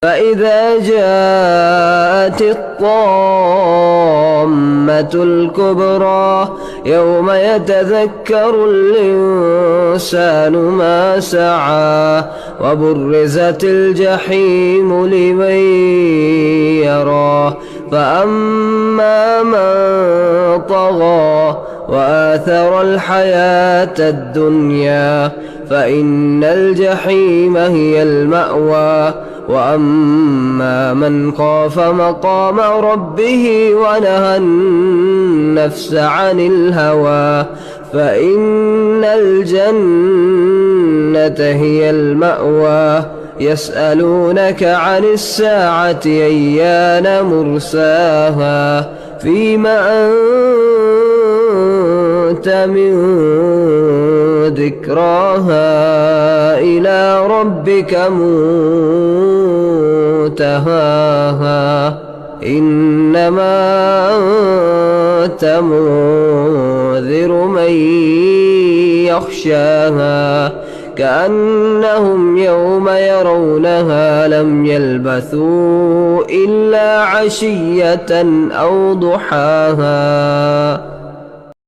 فإذا جاءت الطامة الكبرى يوم يتذكر الإنسان ما سعى وبرزت الجحيم لمن يرى فأما من طغى وآثر الحياة الدنيا فإن الجحيم هي المأوى وأما من خاف مقام ربه ونهى النفس عن الهوى فإن الجنة هي المأوى يسألونك عن الساعة أيان مرساها فيما أنت من ذكراها إلى ربك منتهاها إنما أنت منذر من يخشاها كأنهم يوم يرونها لم يلبثوا إلا عشية أو ضحاها.